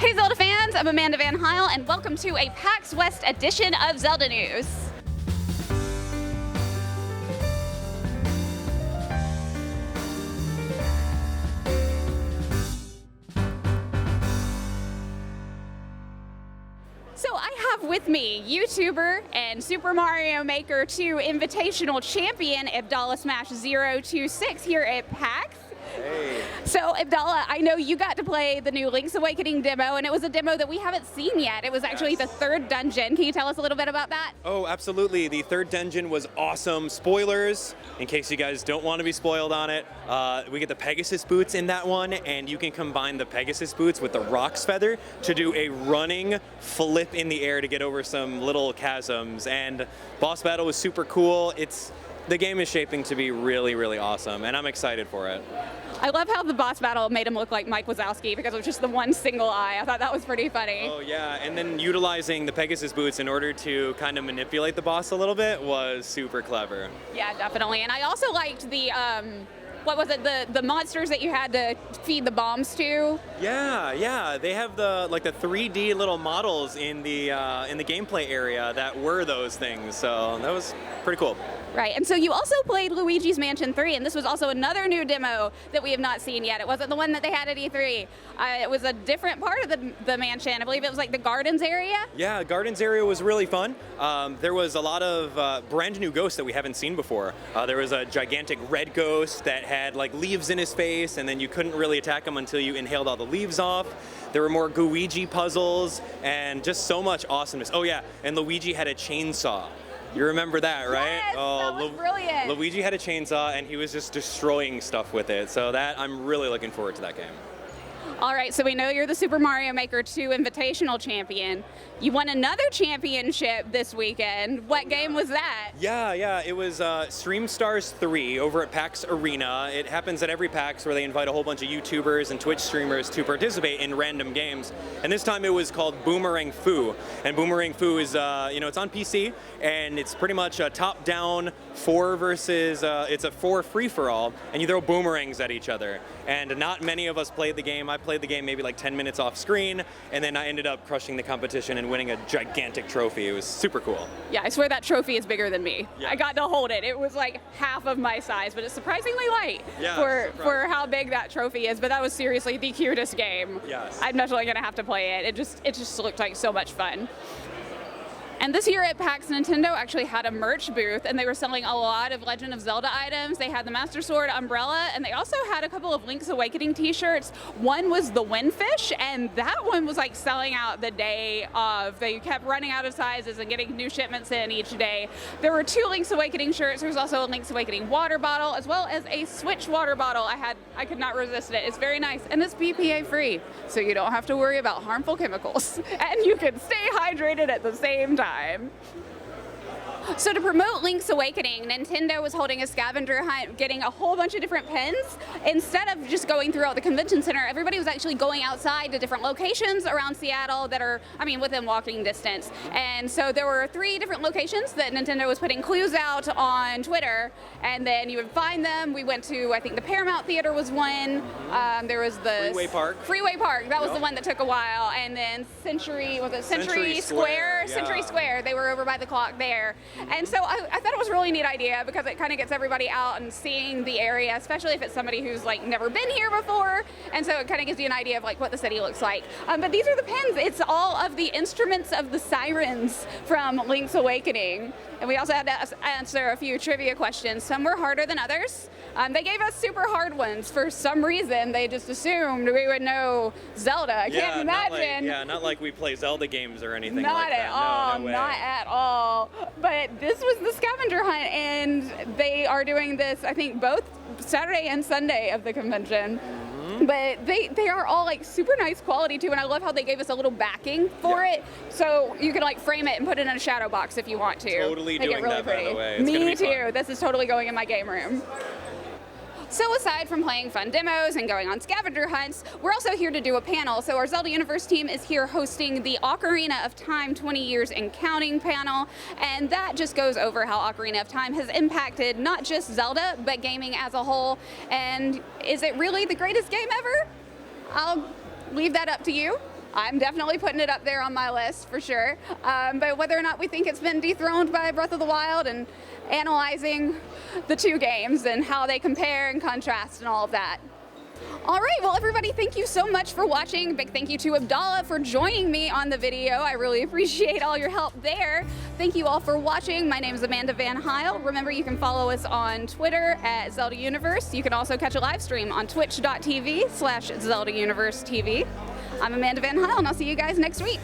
Hey Zelda fans, I'm Amanda Van Heil, and welcome to a PAX West edition of Zelda News. So I have with me YouTuber and Super Mario Maker 2 Invitational Champion Abdallah Smash 026 here at PAX. Hey. So Abdallah, I know you got to play the new Link's Awakening demo, and it was a demo that we haven't seen yet. It was actually the third dungeon. Can you tell us a little bit about that? Oh, absolutely. The third dungeon was awesome. Spoilers, in case you guys don't want to be spoiled on it. We get the Pegasus boots in that one, and you can combine the Pegasus boots with the Rock's Feather to do a running flip in the air to get over some little chasms. And boss battle was super cool. The game is shaping to be really, really awesome, and I'm excited for it. I love how the boss battle made him look like Mike Wazowski because it was just the one single eye. I thought that was pretty funny. Oh yeah, and then utilizing the Pegasus boots in order to kind of manipulate the boss a little bit was super clever. Yeah, definitely. And I also liked the, what was it, the monsters that you had to feed the bombs to? Yeah, they have the 3D little models in the gameplay area that were those things, so that was pretty cool. Right, and so you also played Luigi's Mansion 3, and this was also another new demo that we have not seen yet. It wasn't the one that they had at E3. It was a different part of the mansion. I believe it was like the gardens area? Yeah, gardens area was really fun. There was a lot of brand new ghosts that we haven't seen before. There was a gigantic red ghost that had like leaves in his face, and then you couldn't really attack him until you inhaled all the leaves off. There were more Luigi puzzles, and just so much awesomeness. Oh yeah, and Luigi had a chainsaw. You remember that, right? Yes, that was brilliant. Luigi had a chainsaw, and he was just destroying stuff with it. So I'm really looking forward to that game. All right, so we know you're the Super Mario Maker 2 Invitational Champion. You won another championship this weekend. What game was that? Yeah, it was Stream Stars 3 over at PAX Arena. It happens at every PAX where they invite a whole bunch of YouTubers and Twitch streamers to participate in random games. And this time it was called Boomerang Fu. And Boomerang Fu is, it's on PC, and it's pretty much a top-down 4 versus, it's a 4 free-for-all, and you throw boomerangs at each other. And not many of us played the game. I played the game maybe like 10 minutes off screen, and then I ended up crushing the competition and winning a gigantic trophy. It was super cool. Yeah, I swear that trophy is bigger than me. Yeah. I got to hold it. It was like half of my size, but it's surprisingly light for how big that trophy is. But that was seriously the cutest game. Yes. I'm definitely gonna have to play it. It just looked like so much fun. And this year at PAX, Nintendo actually had a merch booth, and they were selling a lot of Legend of Zelda items. They had the Master Sword umbrella, and they also had a couple of Link's Awakening t-shirts. One was the Windfish, and that one was like selling out the day of. They kept running out of sizes and getting new shipments in each day. There were 2 Link's Awakening shirts. There was also a Link's Awakening water bottle, as well as a Switch water bottle. I could not resist it. It's very nice, and it's BPA free, so you don't have to worry about harmful chemicals, and you can stay hydrated at the same time. So to promote Link's Awakening, Nintendo was holding a scavenger hunt, getting a whole bunch of different pins. Instead of just going throughout the convention center, everybody was actually going outside to different locations around Seattle that are, within walking distance. And so there were 3 different locations that Nintendo was putting clues out on Twitter, and then you would find them. We went to, I think the Paramount Theater was one. There was the Freeway Park. Freeway Park, that was the one that took a while. And then Century Square? Yeah. Century Square, they were over by the clock there. And so I thought it was a really neat idea because it kind of gets everybody out and seeing the area, especially if it's somebody who's like never been here before. And so it kind of gives you an idea of like what the city looks like. But these are the pins. It's all of the instruments of the sirens from Link's Awakening. And we also had to answer a few trivia questions. Some were harder than others. They gave us super hard ones. For some reason, they just assumed we would know Zelda. I can't imagine. Not like we play Zelda games or anything like Not that. at all, No way. not at all. But this was the scavenger hunt, and they are doing this, I think, both Saturday and Sunday of the convention. But they are all like super nice quality too, and I love how they gave us a little backing for it, so you can like frame it and put it in a shadow box if you want to. Totally Make doing it really that, pretty. by the way. It's Me gonna be too. fun. This is totally going in my game room. So aside from playing fun demos and going on scavenger hunts, we're also here to do a panel. So our Zelda Universe team is here hosting the Ocarina of Time 20 Years and Counting panel, and that just goes over how Ocarina of Time has impacted not just Zelda, but gaming as a whole. And is it really the greatest game ever? I'll leave that up to you. I'm definitely putting it up there on my list for sure. But whether or not we think it's been dethroned by Breath of the Wild, and analyzing the two games and how they compare and contrast and all of that. All right, well, everybody, thank you so much for watching. Big thank you to Abdallah for joining me on the video. I really appreciate all your help there. Thank you all for watching. My name is Amanda Van Heil. Remember, you can follow us on Twitter at Zelda Universe. You can also catch a live stream on twitch.tv/Zelda Universe TV. I'm Amanda Van Heil, and I'll see you guys next week.